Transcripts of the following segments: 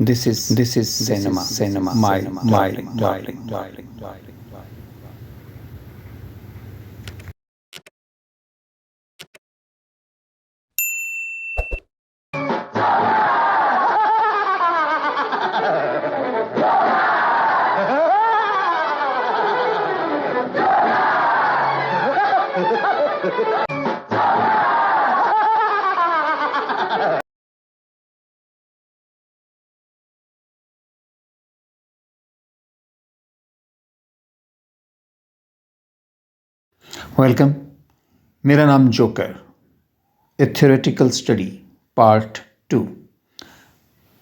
This is cinema. My darling. Welcome. मेरा नाम joker, ए theoretical study part 2।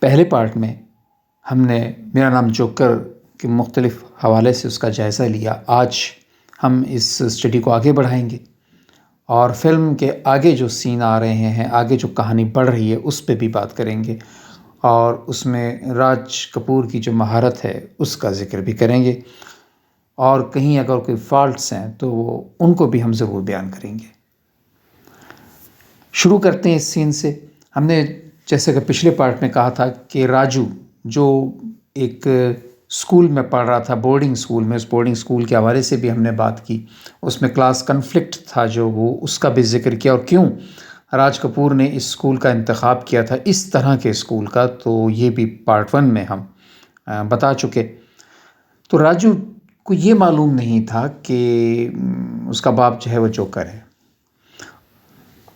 पहले part में हमने मेरा नाम जोकर के मुख्तलिफ हवाले से उसका जायज़ा लिया। आज हम इस स्टडी को आगे बढ़ाएंगे और फिल्म के आगे जो सीन आ रहे हैं, आगे जो कहानी बढ़ रही है, उस पे भी बात करेंगे और उसमें राज कपूर की जो महारत है उसका ज़िक्र भी करेंगे और कहीं अगर कोई फॉल्ट्स हैं तो उनको भी हम ज़रूर बयान करेंगे। शुरू करते हैं इस सीन से। हमने जैसे कि पिछले पार्ट में कहा था कि राजू जो एक स्कूल में पढ़ रहा था, बोर्डिंग स्कूल में, उस बोर्डिंग स्कूल के हवाले से भी हमने बात की। उसमें क्लास कन्फ्लिक्ट था जो उसका भी जिक्र किया और क्यों राज कपूर ने इस स्कूल का इंतखाब किया था, इस तरह के स्कूल का, तो ये भी पार्ट 1 में हम बता चुके। तो राजू को ये मालूम नहीं था कि उसका बाप जो है वो जोकर है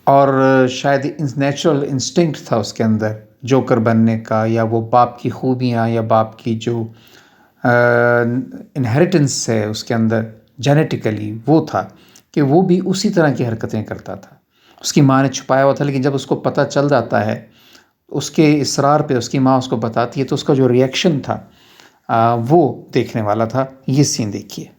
और शायद नेचुरल इंस्टिंक्ट था उसके अंदर जोकर बनने का, या वो बाप की खूबियाँ या बाप की जो इनहेरिटेंस है उसके अंदर जेनेटिकली, वो था कि वो भी उसी तरह की हरकतें करता था। उसकी माँ ने छुपाया हुआ था, लेकिन जब उसको पता चल जाता है, उसके इसरार पे उसकी माँ उसको बताती है, तो उसका जो रिएक्शन था वो देखने वाला था। ये सीन देखिए।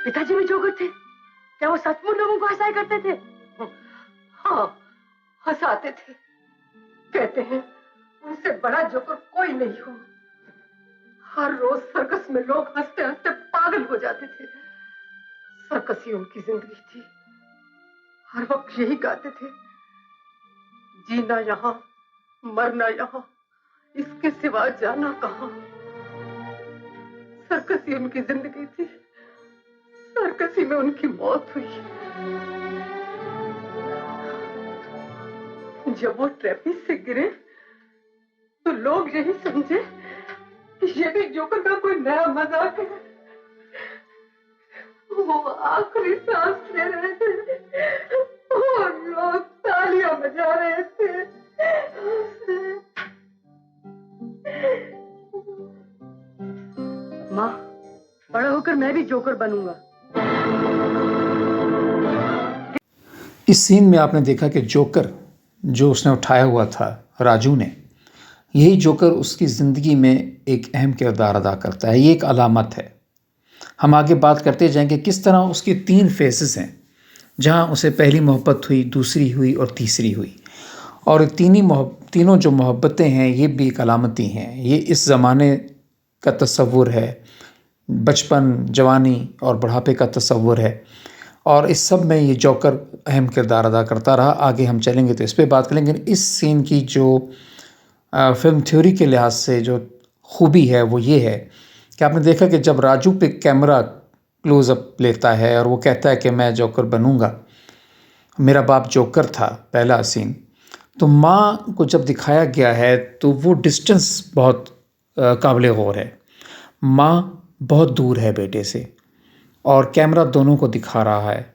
पिताजी भी जोकर थे? क्या वो सचमुच लोगों को हंसाया करते थे? हाँ, हंसाते थे। कहते हैं उनसे बड़ा जोकर कोई नहीं हो। हर रोज सर्कस में लोग हंसते हंसते पागल हो जाते थे। सर्कस ही उनकी जिंदगी थी। हर वक्त यही गाते थे, जीना यहाँ, मरना यहाँ, इसके सिवा जाना कहाँ। सर्कस ही उनकी जिंदगी थी, सर्कस ही में उनकी मौत हुई। जब वो ट्रेपीज से गिरे तो लोग यही समझे कि ये भी जोकर का कोई नया मजाक है। वो आखिरी सांस ले रहे थे और लोग तालियां बजा रहे थे। माँ, बड़ा होकर मैं भी जोकर बनूंगा। इस सीन में आपने देखा कि जोकर जो उसने उठाया हुआ था राजू ने, यही जोकर उसकी ज़िंदगी में एक अहम किरदार अदा करता है। ये एक अलामत है। हम आगे बात करते जाएंगे किस तरह उसकी 3 फेसेस हैं, जहां उसे पहली मोहब्बत हुई, दूसरी हुई और तीसरी हुई। और तीनों जो मोहब्बतें हैं ये भी एक अलामती हैं। ये इस ज़माने का तसव्वुर है, बचपन, जवानी और बुढ़ापे का तसव्वुर है, और इस सब में ये जोकर अहम किरदार अदा करता रहा। आगे हम चलेंगे तो इस पर बात करेंगे। इस सीन की जो फिल्म थ्योरी के लिहाज से जो खूबी है वो ये है कि आपने देखा कि जब राजू पे कैमरा क्लोज़अप लेता है और वो कहता है कि मैं जोकर बनूंगा, मेरा बाप जोकर था, पहला सीन, तो माँ को जब दिखाया गया है तो वो डिस्टेंस बहुत काबिल गौर है। माँ बहुत दूर है बेटे से और कैमरा दोनों को दिखा रहा है।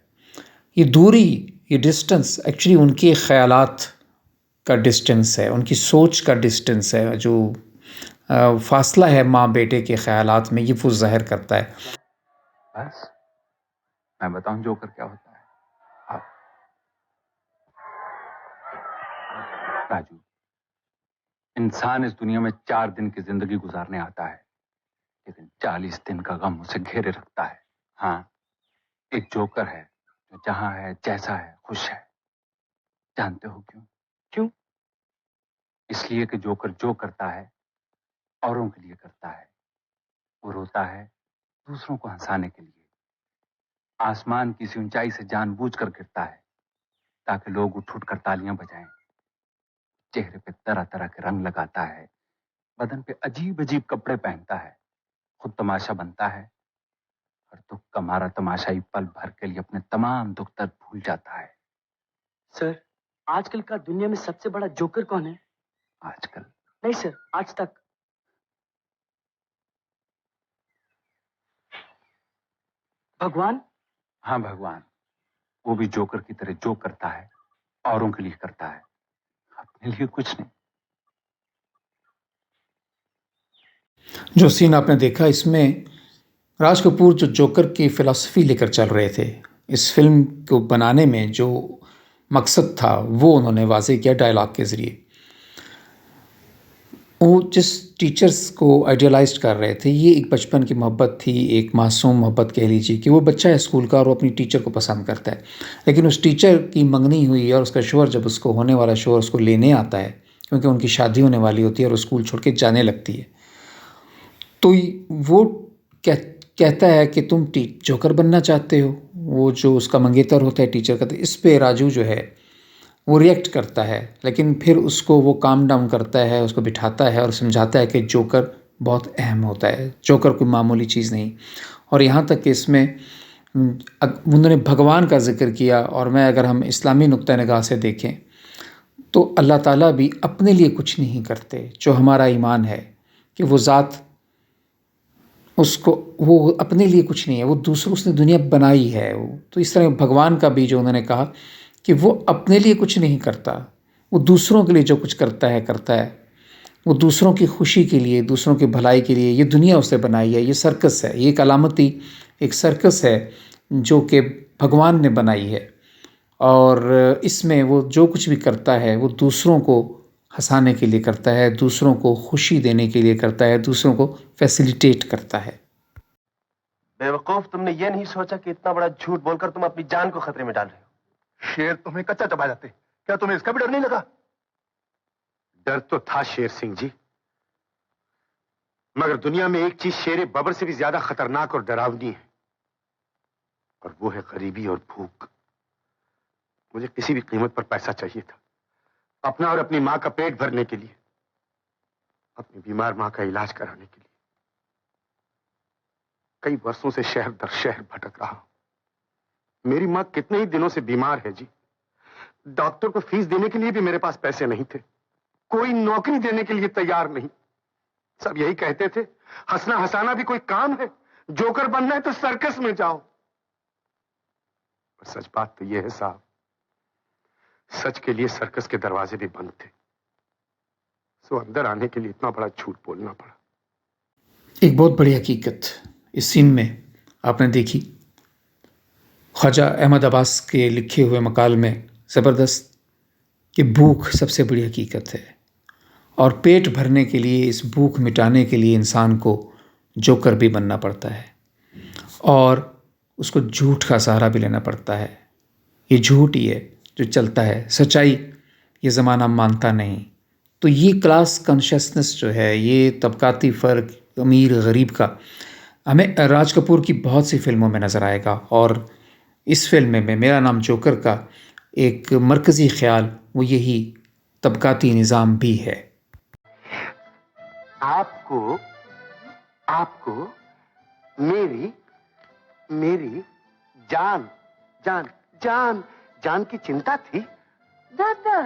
ये दूरी, ये डिस्टेंस एक्चुअली उनके ख़यालात का डिस्टेंस है, उनकी सोच का डिस्टेंस है। जो फासला है माँ बेटे के ख़यालात में, ये वो ज़ाहिर करता है। बस मैं बताऊं जोकर क्या होता है। आप राजू, इंसान इस दुनिया में 4 दिन की जिंदगी गुजारने आता है, लेकिन 40 दिन का गम उसे घेरे रखता है। हाँ, एक जोकर है जो जहां है, जैसा है, खुश है। जानते हो क्यों? क्यों? इसलिए कि जोकर जो करता है औरों के लिए करता है। वो रोता है दूसरों को हंसाने के लिए आसमान की सी ऊंचाई से जानबूझकर गिरता है ताकि लोग उठ उठ कर तालियां बजाएं। चेहरे पे तरह तरह के रंग लगाता है, बदन पे अजीब अजीब कपड़े पहनता है, खुद तमाशा बनता है और दुख का मारा तमाशाई पल भर के लिए अपने तमाम दुख दर्द भूल जाता है। सर, आजकल का दुनिया में सबसे बड़ा जोकर कौन है? आजकल नहीं सर, आज तक। भगवान। हाँ, भगवान। वो भी जोकर की तरह जो करता है औरों के लिए करता है, अपने लिए कुछ नहीं। जो सीन आपने देखा, इसमें राज कपूर जो जोकर की फिलॉसफी लेकर चल रहे थे, इस फिल्म को बनाने में जो मकसद था वो उन्होंने वाज़ेह किया डायलॉग के ज़रिए। वो जिस टीचर्स को आइडियलाइज़ कर रहे थे, ये एक बचपन की मोहब्बत थी, एक मासूम मोहब्बत कह लीजिए कि वो बच्चा है स्कूल का और वो अपनी टीचर को पसंद करता है। लेकिन उस टीचर की मंगनी हुई और उसका शोहर, जब उसको होने वाला शोहर उसको लेने आता है, क्योंकि उनकी शादी होने वाली होती है और वो स्कूल छोड़ के जाने लगती है, तो वो कहता है कि तुम जोकर बनना चाहते हो। वो जो उसका मंगेतर होता है टीचर का, तो इस पे राजू जो है वो रिएक्ट करता है, लेकिन फिर उसको वो काम डाउन करता है, उसको बिठाता है और समझाता है कि जोकर बहुत अहम होता है, जोकर कोई मामूली चीज़ नहीं। और यहाँ तक कि इसमें उन्होंने भगवान का जिक्र किया, और मैं अगर हम इस्लामी नुक्ता निगाह से देखें तो अल्लाह ताला भी अपने लिए कुछ नहीं करते। जो हमारा ईमान है कि वो ज़ात, उसको वो अपने लिए कुछ नहीं है, वो दूसरों, उसने दुनिया बनाई है वो। तो इस तरह भगवान का भी जो उन्होंने कहा कि वो अपने लिए कुछ नहीं करता, वो दूसरों के लिए जो कुछ करता है। वो दूसरों की खुशी के लिए, दूसरों की भलाई के लिए ये दुनिया उसने बनाई है। ये सर्कस है, ये एक अलामती एक सर्कस है जो कि भगवान ने बनाई है। और इसमें वो जो कुछ भी करता है वो दूसरों को हंसाने के लिए करता है, दूसरों को खुशी देने के लिए करता है, दूसरों को फैसिलिटेट करता है। बेवकूफ, तुमने ये नहीं सोचा कि इतना बड़ा झूठ बोलकर तुम अपनी जान को खतरे में डाल रहे हो। शेर तुम्हें कच्चा चबा जाते, क्या तुम्हें इसका भी डर नहीं लगा? डर तो था शेर सिंह जी, मगर दुनिया में एक चीज शेर बबर से भी ज्यादा खतरनाक और डरावनी है, और वो है गरीबी और भूख। मुझे किसी भी कीमत पर पैसा चाहिए था, अपना और अपनी मां का पेट भरने के लिए, अपनी बीमार मां का इलाज कराने के लिए। कई वर्षों से शहर दर शहर भटक रहा हूं। मेरी मां कितने ही दिनों से बीमार है जी। डॉक्टर को फीस देने के लिए भी मेरे पास पैसे नहीं थे, कोई नौकरी देने के लिए तैयार नहीं। सब यही कहते थे, हंसना हंसाना भी कोई काम है, जोकर बनना है तो सर्कस में जाओ। पर सच बात तो यह है साहब, सच के लिए सर्कस के दरवाजे भी बंद थे, सो अंदर आने के लिए इतना बड़ा झूठ बोलना पड़ा। एक बहुत बड़ी हकीकत इस सीन में आपने देखी। ख्वाजा अहमद अब्बास के लिखे हुए मकाल में ज़बरदस्त कि भूख सबसे बड़ी हकीकत है, और पेट भरने के लिए, इस भूख मिटाने के लिए इंसान को जोकर भी बनना पड़ता है, और उसको झूठ का सहारा भी लेना पड़ता है। ये झूठ ही है जो चलता है, सच्चाई ये ज़माना मानता नहीं। तो ये क्लास कॉन्शियसनेस जो है, ये तबकाती फ़र्क, अमीर गरीब का, हमें राज कपूर की बहुत सी फिल्मों में नज़र आएगा। और इस फिल्म में मेरा नाम जोकर का एक मरकज़ी ख्याल वो यही तबकाती निज़ाम भी है। आपको आपको मेरी मेरी जान जान जान जान की चिंता थी। दादा,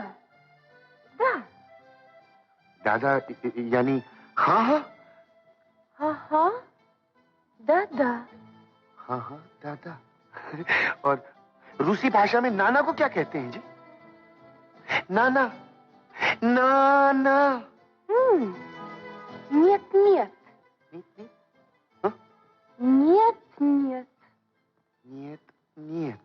दादा यानी हाँ हाँ हाँ हाँ दादा। हाँ हाँ दादा। और रूसी भाषा में नाना को क्या कहते हैं जी? नाना नाना। Нет, нет, हाँ? нет, нет. नियत नियत।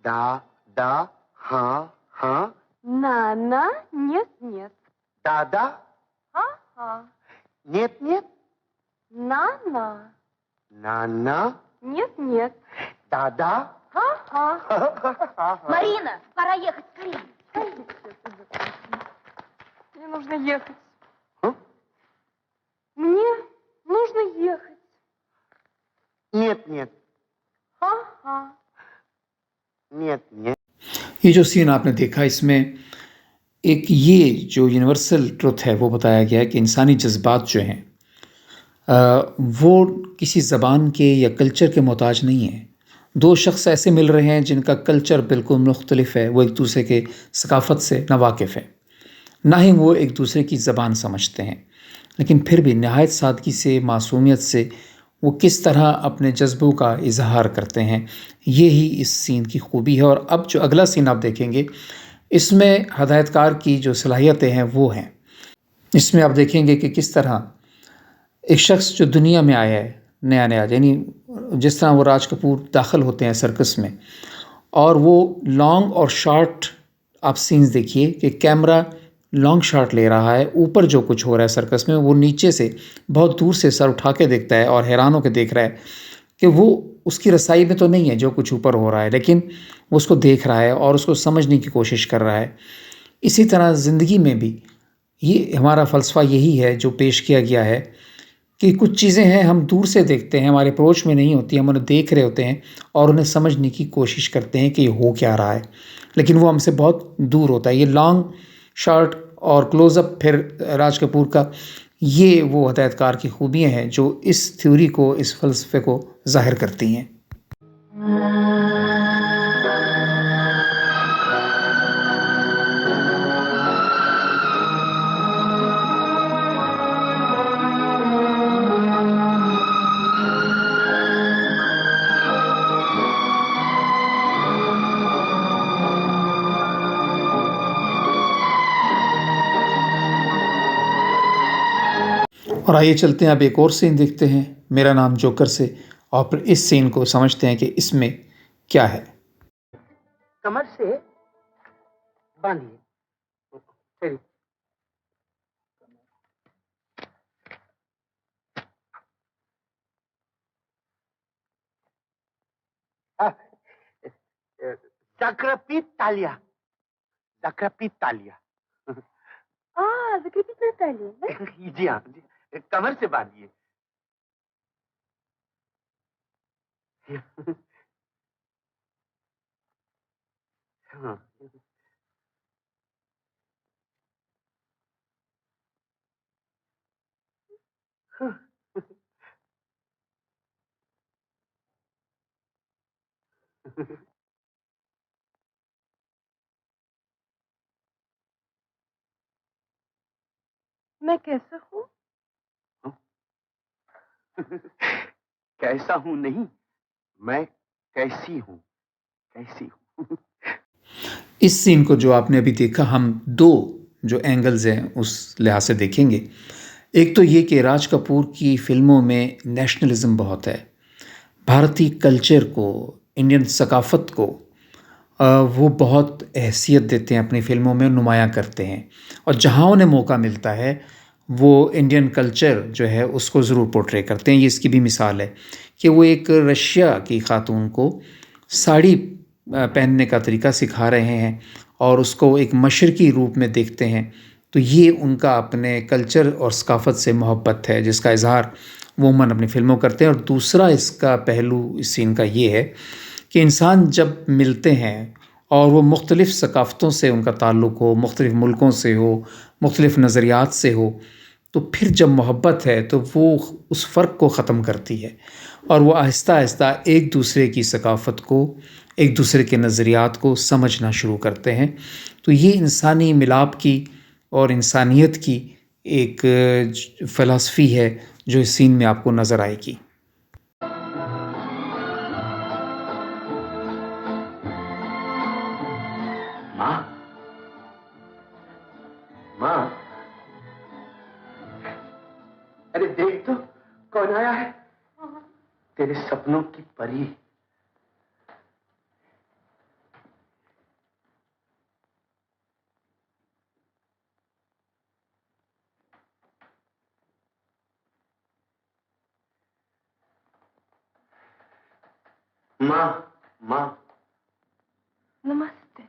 दा हाँ हाँ। Нана, нет, нет. दादा Ха-ха. नियत नियत। Нана, नाना нет, нет. दादा। Ха-ха. Марина, пора ехать скорее. Мне нужно ехать. А? Мне нужно ехать. नियत नियत हाँ हाँ। नियत नियत। ये जो सीन आपने देखा इसमें एक ये जो यूनिवर्सल ट्रुथ है वो बताया गया है कि इंसानी जज्बात जो हैं वो किसी ज़बान के या कल्चर के मोहताज नहीं हैं। दो शख्स ऐसे मिल रहे हैं जिनका कल्चर बिल्कुल मुख्तलिफ है, वो एक दूसरे के सकाफ़त से नावाकिफ़ है, ना ही वो एक दूसरे की ज़बान समझते हैं, लेकिन फिर भी नहायत सादगी से, मासूमियत से वो किस तरह अपने जज्बों का इजहार करते हैं, ये ही इस सीन की खूबी है। और अब जो अगला सीन आप देखेंगे इसमें हदायतकार की जो सलाहियतें हैं वो हैं। इसमें आप देखेंगे कि किस तरह एक शख्स जो दुनिया में आया है नया नया, यानी जिस तरह वो राज कपूर दाखिल होते हैं सर्कस में, और वो लॉन्ग और शॉर्ट आप सीन्स देखिए कि कैमरा लॉन्ग शॉट ले रहा है, ऊपर जो कुछ हो रहा है सर्कस में वो नीचे से बहुत दूर से सर उठा के देखता है और हैरान होकर देख रहा है कि वो उसकी रसाई में तो नहीं है जो कुछ ऊपर हो रहा है, लेकिन वो उसको देख रहा है और उसको समझने की कोशिश कर रहा है। इसी तरह ज़िंदगी में भी ये हमारा फ़लसफ़ा यही है जो पेश किया गया है कि कुछ चीज़ें हैं हम दूर से देखते हैं, हमारे अप्रोच में नहीं होती, हम उन्हें देख रहे होते हैं और उन्हें समझने की कोशिश करते हैं कि ये हो क्या रहा है, लेकिन वो हमसे बहुत दूर होता है। ये लॉन्ग शॉट और क्लोज़अप फिर राज कपूर का, ये वो हदायतकार की खूबियाँ हैं जो इस थ्योरी को, इस फ़लसफ़े को ज़ाहिर करती हैं। और आइए चलते हैं अब एक और सीन देखते हैं, मेरा नाम जोकर से, और फिर इस सीन को समझते हैं कि इसमें क्या है। कमर से बांधिए। चलिए। Закрепи талия. Закрепи талия. जिक्र कितना ताली जी हाँ जी, कमर से बांधिए। हाँ। मैं कैसा हूँ? कैसा हूं नहीं, मैं कैसी हूं, कैसी हूं। इस सीन को जो आपने अभी देखा, हम दो जो एंगल्स हैं उस लिहाज से देखेंगे। एक तो ये कि राज कपूर की फ़िल्मों में नेशनलिज़्म बहुत है, भारतीय कल्चर को, इंडियन सकाफ़त को वो बहुत अहमियत देते हैं, अपनी फ़िल्मों में नुमायाँ करते हैं, और जहाँ उन्हें मौका मिलता है वो इंडियन कल्चर जो है उसको ज़रूर पोर्ट्रे करते हैं। ये इसकी भी मिसाल है कि वो एक रशिया की खातून को साड़ी पहनने का तरीका सिखा रहे हैं और उसको एक मशरकी रूप में देखते हैं। तो ये उनका अपने कल्चर और सकाफ़त से मोहब्बत है जिसका इज़हार वो अमूमन अपनी फ़िल्मों करते हैं। और दूसरा इसका पहलू इस सीन का ये है कि इंसान जब मिलते हैं और वो मुख्तलिफ़ सकाफ़तों से उनका ताल्लुक़ हो, मुख्तलिफ़ मुल्कों से हो, मुख्तलिफ़ नज़रियात से हो, तो फिर जब मोहब्बत है तो वो उस फ़र्क को ख़त्म करती है और वो आहिस्ता आहिस्ता एक दूसरे की सकाफ़त को, एक दूसरे के नज़रियात को समझना शुरू करते हैं। तो ये इंसानी मिलाप की और इंसानियत की एक फ़िलॉसफ़ी है जो इस सीन में आपको नज़र आएगी। माँ, माँ, अरे देख तो कौन आया है। तेरे सपनों की परी। माँ, माँ, नमस्ते।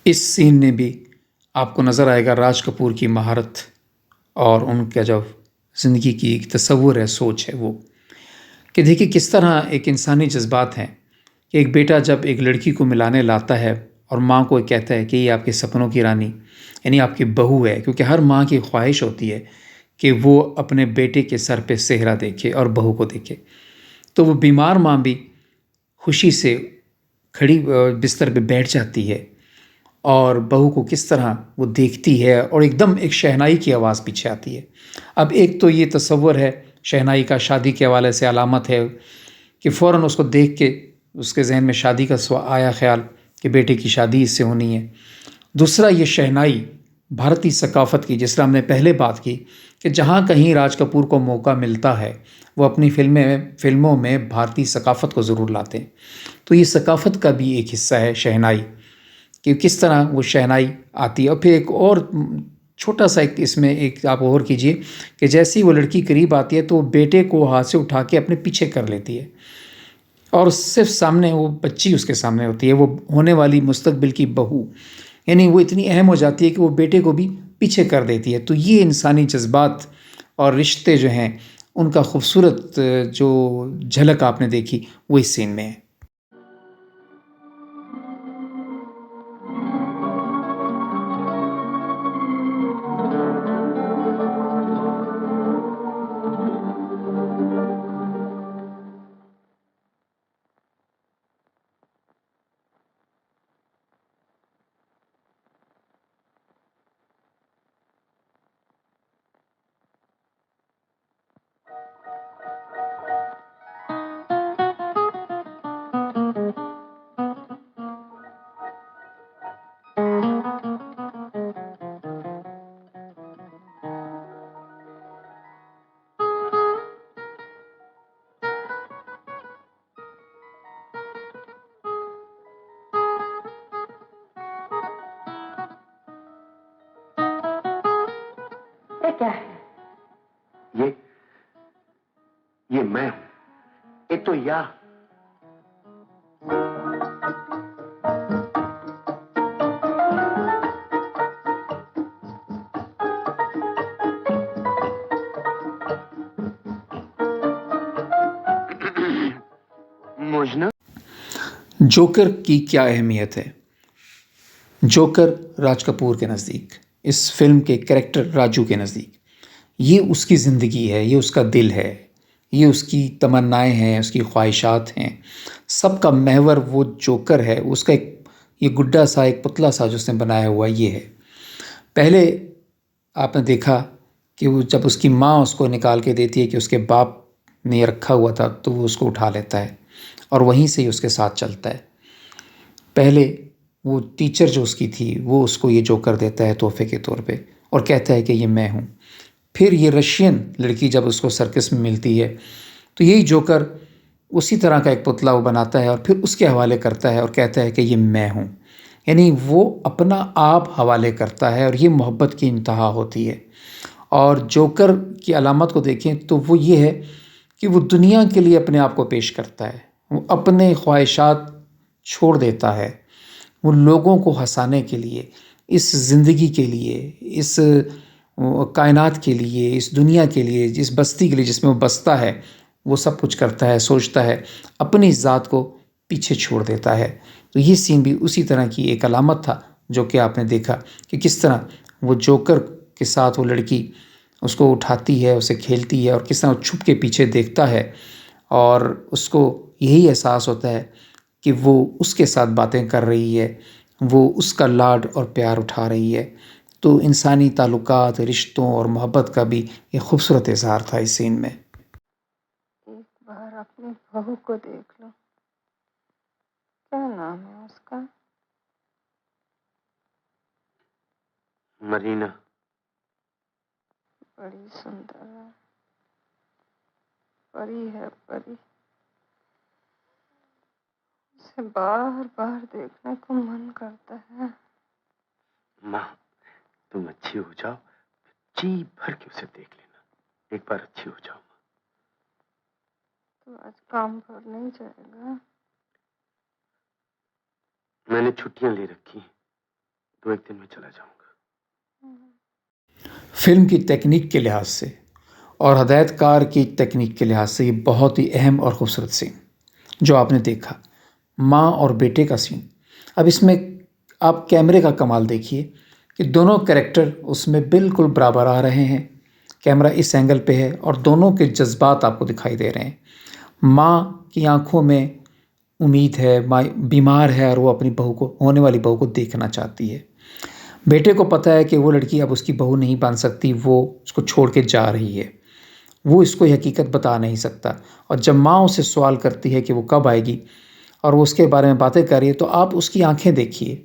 इस सीन में भी आपको नज़र आएगा राज कपूर की महारत और उनका जो ज़िंदगी की एक तसव्वुर है, सोच है वो, कि देखिए किस तरह एक इंसानी जज्बात हैं कि एक बेटा जब एक लड़की को मिलाने लाता है और माँ को कहता है कि ये आपके सपनों की रानी यानी आपकी बहू है, क्योंकि हर माँ की ख्वाहिश होती है कि वो अपने बेटे के सर पे सेहरा देखे और बहू को देखे। तो वो बीमार माँ भी खुशी से खड़ी बिस्तर पे बैठ जाती है और बहू को किस तरह वो देखती है और एकदम एक शहनाई की आवाज़ पीछे आती है। अब एक तो ये तसव्वुर है शहनाई का, शादी के हवाले से अलामत है कि फ़ौरन उसको देख के उसके जहन में शादी का आया ख्याल कि बेटे की शादी इससे होनी है। दूसरा ये शहनाई भारतीय सकाफ़त की, जिस तरह हमने पहले बात की कि जहाँ कहीं राज कपूर को मौका मिलता है वो अपनी फिल्मों में भारतीय सकाफ़त को ज़रूर लाते हैं। तो ये सकाफ़त का भी एक हिस्सा है शहनाई, कि किस तरह वो शहनाई आती है। और फिर एक और छोटा सा एक इसमें एक आप और कीजिए कि जैसे ही वो लड़की करीब आती है तो वो बेटे को हाथ से उठा के अपने पीछे कर लेती है और सिर्फ सामने वो बच्ची उसके सामने होती है, वो होने वाली मुस्तकबिल की बहू, यानी वो इतनी अहम हो जाती है कि वो बेटे को भी पीछे कर देती है। तो ये इंसानी जज्बात और रिश्ते जो हैं उनका खूबसूरत जो झलक आपने देखी वो इस सीन में है। ये क्या है? ये ये मैं हूं। ये तो या मोजना। जोकर की क्या अहमियत है? जोकर राज कपूर के नज़दीक, इस फिल्म के कैरेक्टर राजू के नज़दीक, ये उसकी ज़िंदगी है, ये उसका दिल है, ये उसकी तमन्नाएं हैं, उसकी ख्वाहिशात हैं, सबका महवर वो जोकर है। उसका एक ये गुड्डा सा, एक पुतला सा जो उसने बनाया हुआ ये है। पहले आपने देखा कि वो जब उसकी माँ उसको निकाल के देती है कि उसके बाप ने रखा हुआ था, तो वो उसको उठा लेता है और वहीं से ही उसके साथ चलता है। पहले वो टीचर जो उसकी थी वो उसको ये जोकर देता है तोहफे के तौर पे और कहता है कि ये मैं हूँ। फिर ये रशियन लड़की जब उसको सर्कस में मिलती है तो यही जोकर उसी तरह का एक पुतला वो बनाता है और फिर उसके हवाले करता है और कहता है कि ये मैं हूँ। यानी वो अपना आप हवाले करता है और ये मोहब्बत की इंतहा होती है। और जोकर की अलामत को देखें तो वो ये है कि वो दुनिया के लिए अपने आप को पेश करता है, वो अपने ख्वाहिशात छोड़ देता है, वो लोगों को हंसाने के लिए, इस ज़िंदगी के लिए, इस कायनात के लिए, इस दुनिया के लिए, इस बस्ती के लिए जिसमें वो बसता है, वो सब कुछ करता है, सोचता है, अपनी ज़ात को पीछे छोड़ देता है। तो ये सीन भी उसी तरह की एक अलामत था जो कि आपने देखा कि किस तरह वो जोकर के साथ वो लड़की उसको उठाती है, उसे खेलती है और किस तरह वो छुप के पीछे देखता है और उसको यही एहसास होता है कि वो उसके साथ बातें कर रही है, वो उसका लाड और प्यार उठा रही है। तो इंसानी ताल्लुकात, रिश्तों और मोहब्बत का भी एक खूबसूरत इज़हार था इस सीन में। एक बार अपनी बहू को देख लो। क्या नाम है उसका? मरीना। बड़ी सुंदर है, परी है परी। उसे बार बार देखने को मन करता है। माँ, तुम अच्छी हो जाओ, जी भर के उसे देख लेना। एक बार अच्छी हो जाओ माँ। तो आज काम पर नहीं जाएगा? मैंने छुट्टियां ले रखी हैं। तो एक दिन मैं चला जाऊंगा। फिल्म की टेक्निक के लिहाज से और हदायतकार की टेक्निक के लिहाज से ये बहुत ही अहम और खूबसूरत सीन जो आपने देखा, माँ और बेटे का सीन। अब इसमें आप कैमरे का कमाल देखिए कि दोनों कैरेक्टर उसमें बिल्कुल बराबर आ रहे हैं। कैमरा इस एंगल पे है और दोनों के जज्बात आपको दिखाई दे रहे हैं। माँ की आंखों में उम्मीद है, माँ बीमार है और वो अपनी बहू को, होने वाली बहू को देखना चाहती है। बेटे को पता है कि वो लड़की अब उसकी बहू नहीं बन सकती, वो उसको छोड़ के जा रही है। वो इसको ये हकीकत बता नहीं सकता और जब माँ उससे सवाल करती है कि वो कब आएगी और वो उसके बारे में बातें कर रही है, तो आप उसकी आंखें देखिए।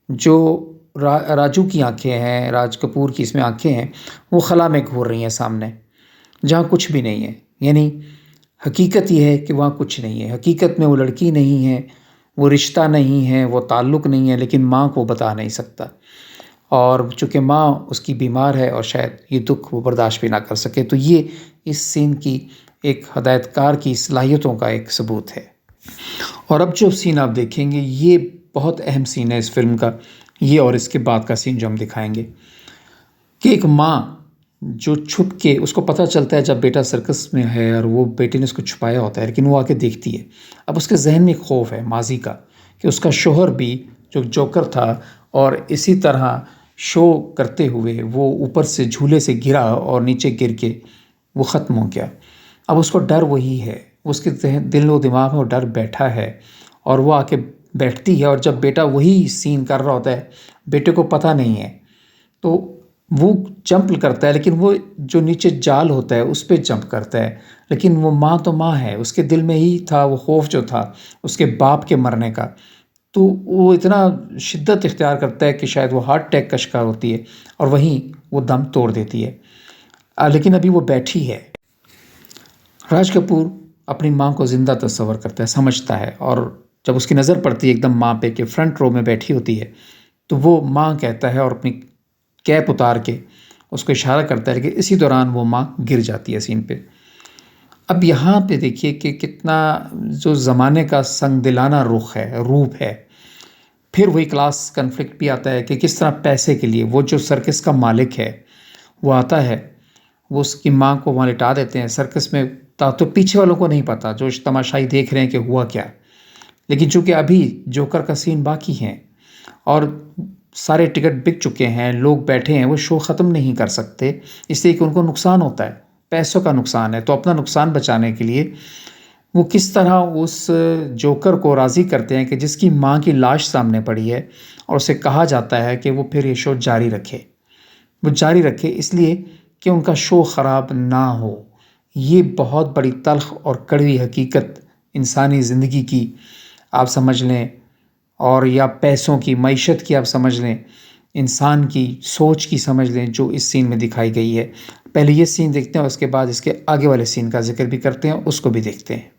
जो राजू की आंखें हैं, राज कपूर की इसमें आंखें हैं, वो खला में घूर रही हैं सामने, जहाँ कुछ भी नहीं है। यानी हकीकत ये है कि वहाँ कुछ नहीं है। हकीकत में वो लड़की नहीं है, वो रिश्ता नहीं है, वो ताल्लुक़ नहीं है, लेकिन माँ को बता नहीं सकता। और चूँकि माँ उसकी बीमार है और शायद ये दुख वो बर्दाश्त भी ना कर सके, तो ये इस सीन की एक हदायतकार की सलाहियतों का एक सबूत है। और अब जो सीन आप देखेंगे ये बहुत अहम सीन है इस फिल्म का, ये और इसके बाद का सीन जो हम दिखाएंगे कि एक माँ जो छुप के, उसको पता चलता है जब बेटा सर्कस में है और वो बेटे ने उसको छुपाया होता है, लेकिन वो आके देखती है। अब उसके जहन में खौफ है माजी का कि उसका शोहर भी जो जोकर था और इसी तरह शो करते हुए वो ऊपर से झूले से गिरा और नीचे गिर के वो ख़त्म हो गया। अब उसको डर वही है, उसके दिल व दिमाग में वो डर बैठा है और वो आके बैठती है। और जब बेटा वही सीन कर रहा होता है, बेटे को पता नहीं है, तो वो जंप करता है, लेकिन वो जो नीचे जाल होता है उस पर जंप करता है। लेकिन वो माँ तो माँ है, उसके दिल में ही था वो खौफ जो था उसके बाप के मरने का, तो वो इतना शिद्दत इख्तियार करता है कि शायद वो हार्ट अटैक का शिकार होती है और वहीं वो दम तोड़ देती है। लेकिन अभी वो बैठी है। राज कपूर अपनी माँ को ज़िंदा तस्वर करता है, समझता है, और जब उसकी नज़र पड़ती है एकदम माँ पे कि फ्रंट रो में बैठी होती है, तो वो माँ कहता है और अपनी कैप उतार के उसको इशारा करता है कि इसी दौरान वो माँ गिर जाती है सीन पे। अब यहाँ पे देखिए कि कितना जो ज़माने का संग दिलाना रुख है, रूप है। फिर वही क्लास कन्फ्लिक्ट भी आता है कि किस तरह पैसे के लिए वो जो सर्कस का मालिक है वो आता है, वो उसकी माँ को वहाँ लिटा देते हैं सर्कस में। तो पीछे वालों को नहीं पता, जो तमाशाई देख रहे हैं कि हुआ क्या। लेकिन चूंकि अभी जोकर का सीन बाकी है और सारे टिकट बिक चुके हैं, लोग बैठे हैं, वो शो ख़त्म नहीं कर सकते, इसलिए कि उनको नुकसान होता है, पैसों का नुकसान है। तो अपना नुकसान बचाने के लिए वो किस तरह उस जोकर को राज़ी करते हैं कि जिसकी माँ की लाश सामने पड़ी है और उसे कहा जाता है कि वो फिर ये शो जारी रखे। वो जारी रखे इसलिए कि उनका शो ख़राब ना हो। ये बहुत बड़ी तल्ख़ और कड़वी हकीकत इंसानी ज़िंदगी की आप समझ लें, और या पैसों की, मईशत की आप समझ लें, इंसान की सोच की समझ लें, जो इस सीन में दिखाई गई है। पहले ये सीन देखते हैं और उसके बाद इसके आगे वाले सीन का जिक्र भी करते हैं, उसको भी देखते हैं।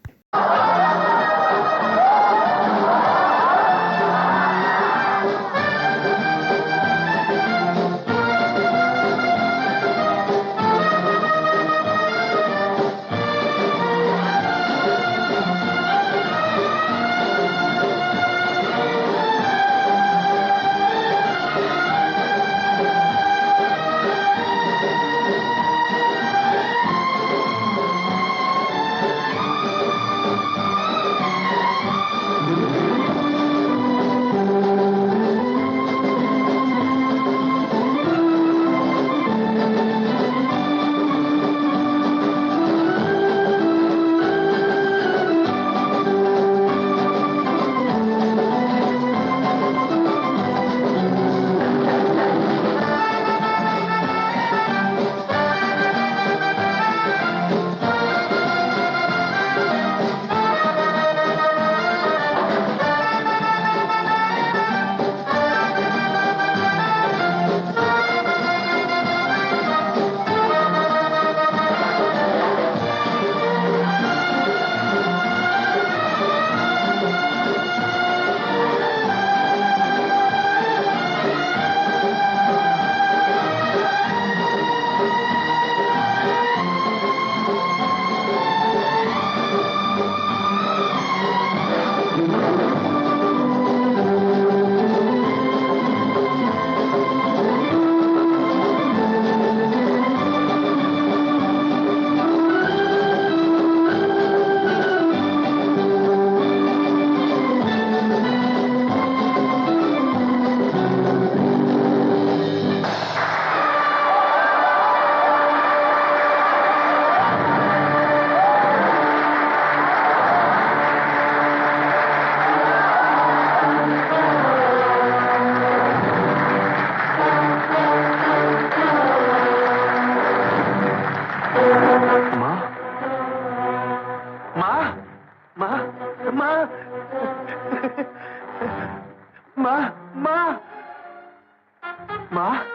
माँ,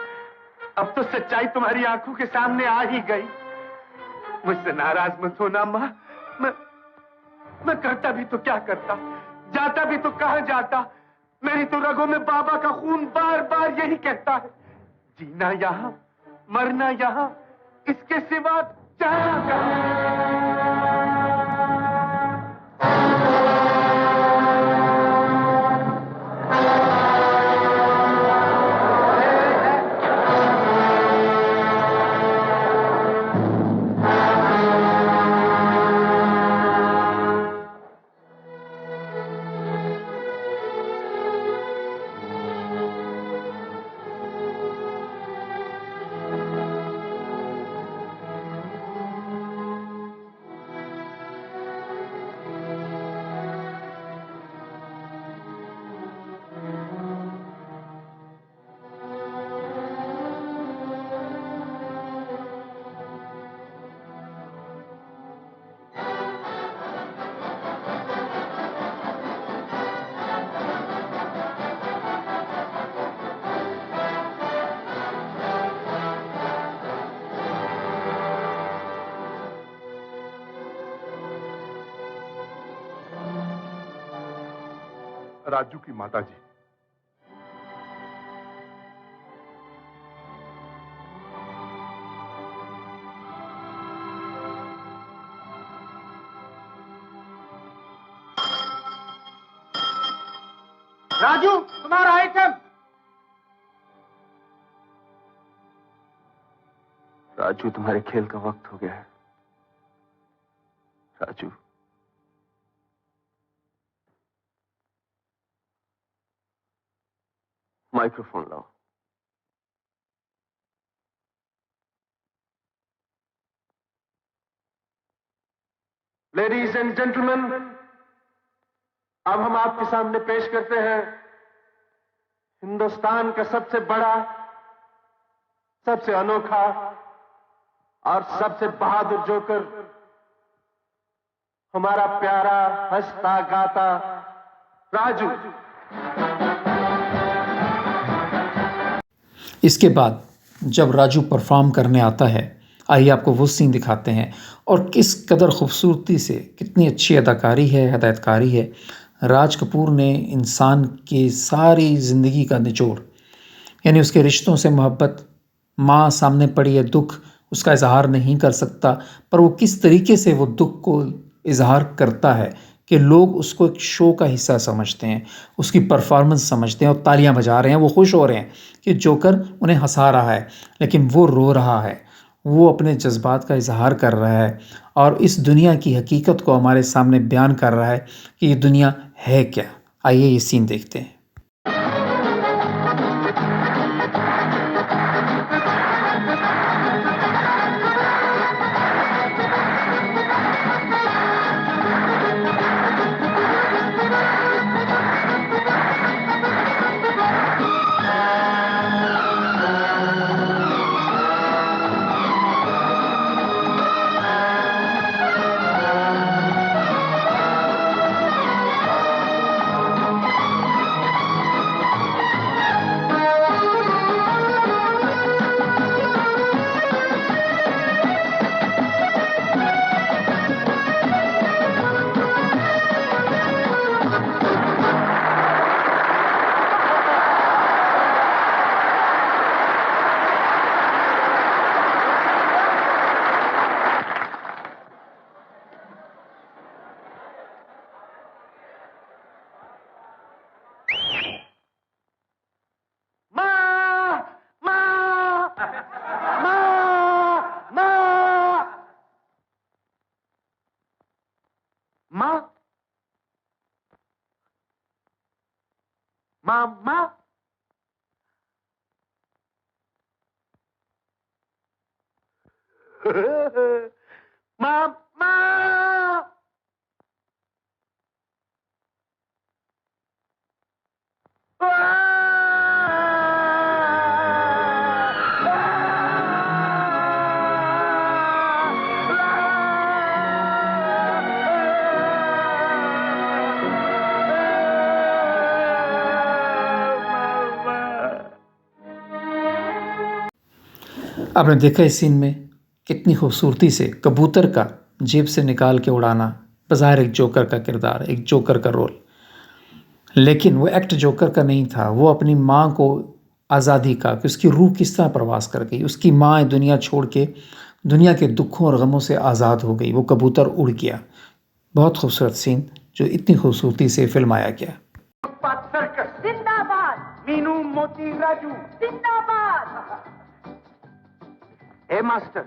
अब तो सच्चाई तुम्हारी आंखों के सामने आ ही गई। मुझसे नाराज मत होना माँ। मैं करता भी तो क्या करता, जाता भी तो कहां जाता। मेरी तो रगों में बाबा का खून बार बार यही कहता है, जीना यहां, मरना यहां, इसके सिवा जाना कहां। राजू की माता जी, राजू, तुम्हारा आइटम। राजू, तुम्हारे खेल का वक्त हो गया है। राजू, माइक्रोफोन लाओ। लेडीज एंड जेंटलमैन, अब हम आपके सामने पेश करते हैं हिंदुस्तान का सबसे बड़ा, सबसे अनोखा और सबसे बहादुर जोकर, हमारा प्यारा हंसता गाता राजू। इसके बाद जब राजू परफॉर्म करने आता है, आइए आपको वो सीन दिखाते हैं और किस कदर खूबसूरती से, कितनी अच्छी अदाकारी है, हदायतकारी है। राज कपूर ने इंसान की सारी ज़िंदगी का निचोड़, यानी उसके रिश्तों से मोहब्बत, माँ सामने पड़ी है, दुख उसका इजहार नहीं कर सकता, पर वो किस तरीके से वो दुख को इजहार करता है कि लोग उसको एक शो का हिस्सा समझते हैं, उसकी परफॉर्मेंस समझते हैं और तालियां बजा रहे हैं, वो खुश हो रहे हैं कि जोकर उन्हें हंसा रहा है, लेकिन वो रो रहा है, वो अपने जज्बात का इजहार कर रहा है और इस दुनिया की हकीकत को हमारे सामने बयान कर रहा है कि ये दुनिया है क्या। आइए ये सीन देखते हैं। मामा, मामा, आपने देखा इस सीन में कितनी खूबसूरती से कबूतर का जेब से निकाल के उड़ाना, बज़ाहिर एक जोकर का किरदार, एक जोकर का रोल, लेकिन वो एक्ट जोकर का नहीं था। वो अपनी माँ को आज़ादी का, कि उसकी रूह किस तरह प्रवास कर गई, उसकी माँ दुनिया छोड़ के दुनिया के दुखों और गमों से आज़ाद हो गई, वो कबूतर उड़ गया। बहुत खूबसूरत सीन जो इतनी खूबसूरती से फिल्माया गया। सर्कस, जिंदाबाद मीनू, मोती, राजू। जिंदाबाद। ए मास्टर,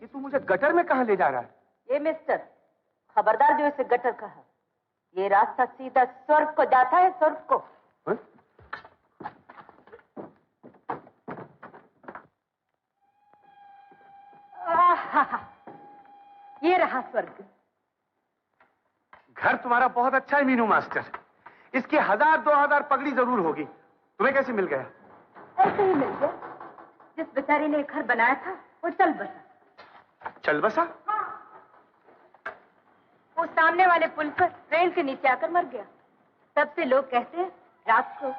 ये तू मुझे गटर में कहाँ ले जा रहा है? ये मिस्टर, खबरदार जो इसे गटर कहा। ये रास्ता सीधा स्वर्ग को जाता है, स्वर्ग को। हाँ? आहा, ये रहा स्वर्ग। घर तुम्हारा बहुत अच्छा है मीनू मास्टर। इसकी 1000-2000 पगड़ी जरूर होगी। तुम्हें कैसे मिल गया? ऐसे ही मिल गया। जिस बेचारी ने घर बनाया था वो चल बसा। चल बसा? हाँ। वो सामने वाले पुल पर ट्रेन के नीचे आकर मर गया। तब से लोग कहते हैं रात को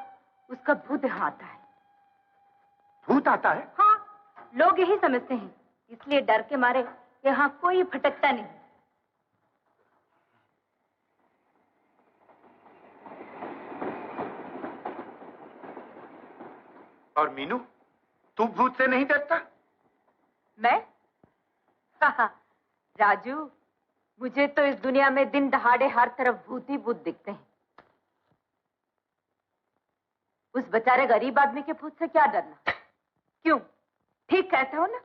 उसका भूत यहाँ आता है। भूत आता है? हाँ, लोग यही समझते हैं, इसलिए डर के मारे यहाँ कोई भटकता नहीं। और मीनू, तू भूत से नहीं डरता? मैं? राजू, मुझे तो इस दुनिया में दिन दहाड़े हर तरफ भूत ही भूत दिखते हैं। उस बेचारे गरीब आदमी के भूत से क्या डरना? क्यों? ठीक कहते हो ना?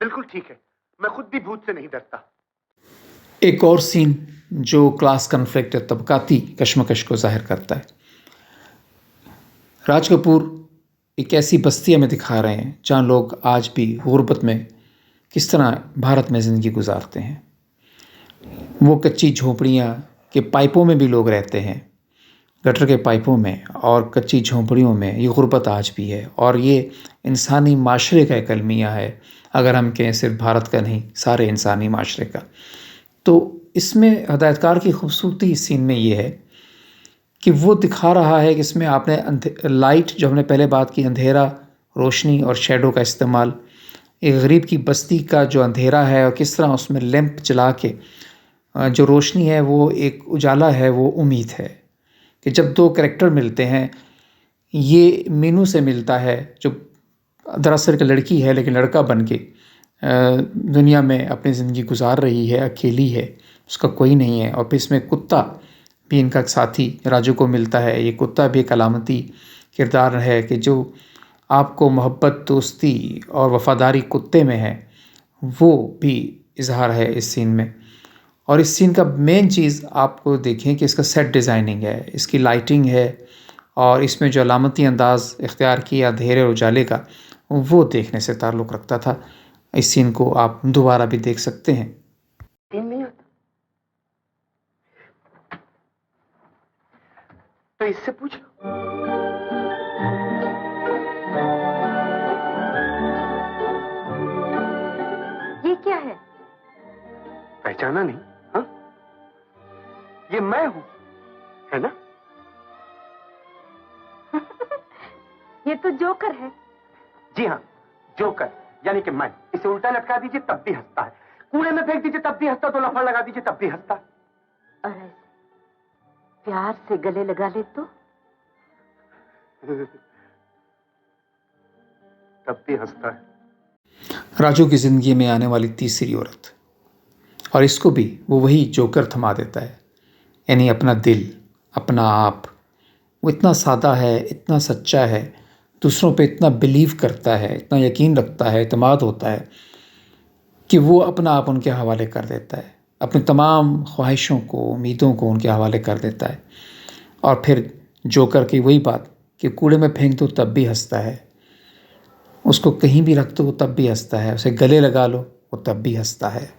बिल्कुल ठीक है, मैं खुद भी भूत से नहीं डरता। एक और सीन जो क्लास कन्फ्लिक्ट, तबकाती कशमकश को जाहिर करता है। राज कपूर एक ऐसी बस्ती में दिखा रहे हैं जहाँ लोग आज भी गुर्बत में किस तरह भारत में ज़िंदगी गुजारते हैं। वो कच्ची झोपड़ियाँ के पाइपों में भी लोग रहते हैं, गटर के पाइपों में और कच्ची झोंपड़ियों में। ये गुर्बत आज भी है और ये इंसानी माशरे का एक अलमिया है, अगर हम कहें सिर्फ भारत का नहीं, सारे इंसानी माशरे का। तो इसमें हदायतकार की खूबसूरती इस सीन में ये है कि वो दिखा रहा है कि इसमें आपने लाइट, जो हमने पहले बात की, अंधेरा, रोशनी और शेडो का इस्तेमाल, एक गरीब की बस्ती का जो अंधेरा है और किस तरह उसमें लैंप जला के जो रोशनी है वो एक उजाला है, वो उम्मीद है कि जब दो कैरेक्टर मिलते हैं, ये मीनू से मिलता है जो दरअसल एक लड़की है लेकिन लड़का बन के दुनिया में अपनी ज़िंदगी गुजार रही है, अकेली है, उसका कोई नहीं है। और फिर इसमें कुत्ता भी इनका साथी राजू को मिलता है। ये कुत्ता भी एक अलामती किरदार है कि जो आपको मोहब्बत, दोस्ती और वफ़ादारी कुत्ते में है, वो भी इजहार है इस सीन में। और इस सीन का मेन चीज़ आपको देखें कि इसका सेट डिज़ाइनिंग है, इसकी लाइटिंग है और इसमें जो अलामती अंदाज़ इख्तियार किया अंधेरे और उजाले का, वो देखने से ताल्लुक़ रखता था। इस सीन को आप दोबारा भी देख सकते हैं। 3 मिनट तो इससे पूछ लो। ये क्या है? पहचाना नहीं? हाँ, ये मैं हूं, है ना? ये तो जोकर है। जी हाँ, जोकर, यानी कि मैं। इसे उल्टा लटका दीजिए तब भी हंसता है, कूड़े में फेंक दीजिए तब भी हंसता, तो लफड़ लगा दीजिए तब भी हंसता। और ऐसे प्यार से गले लगा ले तो तब भी हंसता है। राजू की ज़िंदगी में आने वाली तीसरी औरत, और इसको भी वो वही जोकर थमा देता है, यानी अपना दिल, अपना आप। वो इतना सादा है, इतना सच्चा है, दूसरों पे इतना बिलीव करता है, इतना यकीन रखता है, इत्मीनान होता है कि वो अपना आप उनके हवाले कर देता है, अपनी तमाम ख्वाहिशों को, उम्मीदों को उनके हवाले कर देता है। और फिर जोकर की वही बात कि कूड़े में फेंक दो तब भी हंसता है, उसको कहीं भी रख दो तब भी हंसता है, उसे गले लगा लो वो तब भी हंसता है।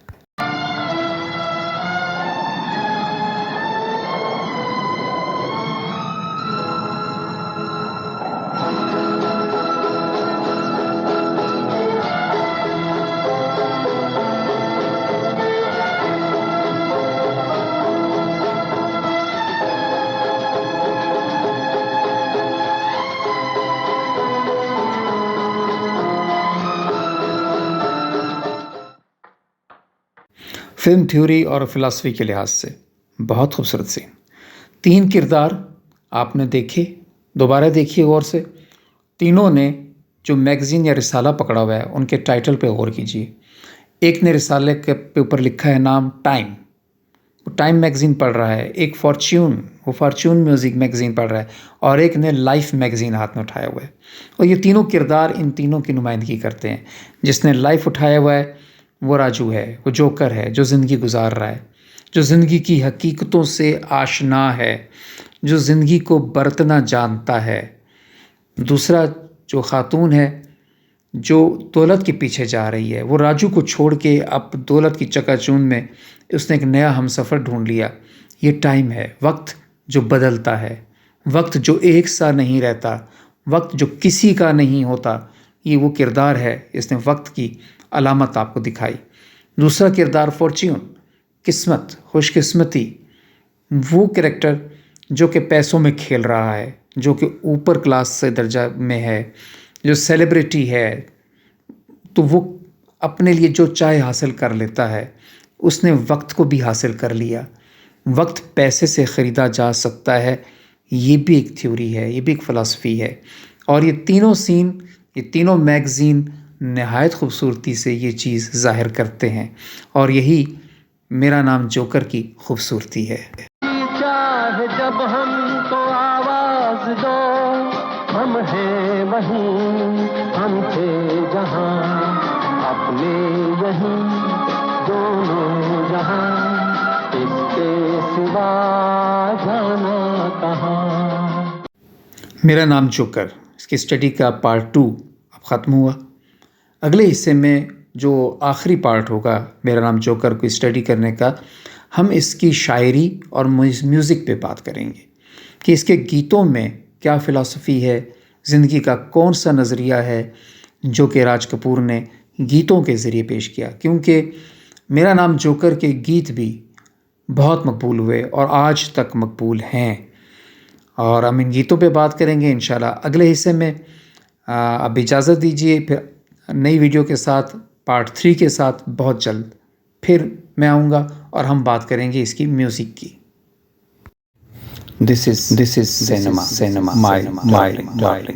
फिल्म थ्योरी और फिलॉसफी के लिहाज से बहुत खूबसूरत सीन। 3 किरदार आपने देखे, दोबारा देखिए गौर से। तीनों ने जो मैगज़ीन या रिसाला पकड़ा हुआ है उनके टाइटल पे गौर कीजिए। एक ने रिसाले के ऊपर लिखा है नाम टाइम, वो टाइम मैगज़ीन पढ़ रहा है। एक वो फॉर्च्यून म्यूज़िक मैगज़ीन पढ़ रहा है, और एक ने लाइफ मैगज़ीन हाथ में उठाया हुआ है। और ये तीनों किरदार इन तीनों की नुमाइंदगी करते हैं। जिसने लाइफ उठाया हुआ है वो राजू है, वो जोकर है जो ज़िंदगी गुजार रहा है, जो ज़िंदगी की हकीकतों से आशना है, जो ज़िंदगी को बरतना जानता है। दूसरा जो खातून है जो दौलत के पीछे जा रही है, वो राजू को छोड़ के अब दौलत की चकाचौंध में उसने एक नया हमसफ़र ढूंढ लिया। ये टाइम है, वक्त जो बदलता है, वक्त जो एक सा नहीं रहता, वक्त जो किसी का नहीं होता। ये वो किरदार है, इसने वक्त की अलामत आपको दिखाई। दूसरा किरदार फॉर्च्यून, किस्मत, खुशकिस्मती, वो कैरेक्टर जो कि पैसों में खेल रहा है, जो कि ऊपर क्लास से दर्जा में है, जो सेलिब्रिटी है, तो वो अपने लिए जो चाहे हासिल कर लेता है। उसने वक्त को भी हासिल कर लिया। वक्त पैसे से ख़रीदा जा सकता है, ये भी एक थ्योरी है, ये भी एक फ़िलासफ़ी है। और ये तीनों सीन, ये तीनों मैगज़ीन नहायत खूबसूरती से ये चीज़ ज़ाहिर करते हैं, और यही मेरा नाम जोकर की खूबसूरती है। चाहे जब हमको आवाज दो, हम हैं वहीं, हम थे जहां, अपने यहीं दोनों जहां, इसके सिवा जाना कहां। मेरा नाम जोकर, इसकी स्टडी का पार्ट 2 अब ख़त्म हुआ। अगले हिस्से में जो आखिरी पार्ट होगा मेरा नाम जोकर को स्टडी करने का, हम इसकी शायरी और म्यूज़िक पे बात करेंगे कि इसके गीतों में क्या फ़िलासफ़ी है, ज़िंदगी का कौन सा नज़रिया है जो कि राज कपूर ने गीतों के ज़रिए पेश किया। क्योंकि मेरा नाम जोकर के गीत भी बहुत मकबूल हुए और आज तक मकबूल हैं, और हम इन गीतों पे बात करेंगे इंशाल्लाह अगले हिस्से में। अब इजाज़त दीजिए, फिर नई वीडियो के साथ पार्ट 3 के साथ बहुत जल्द फिर मैं आऊँगा और हम बात करेंगे इसकी म्यूज़िक की। This is cinema, my darling.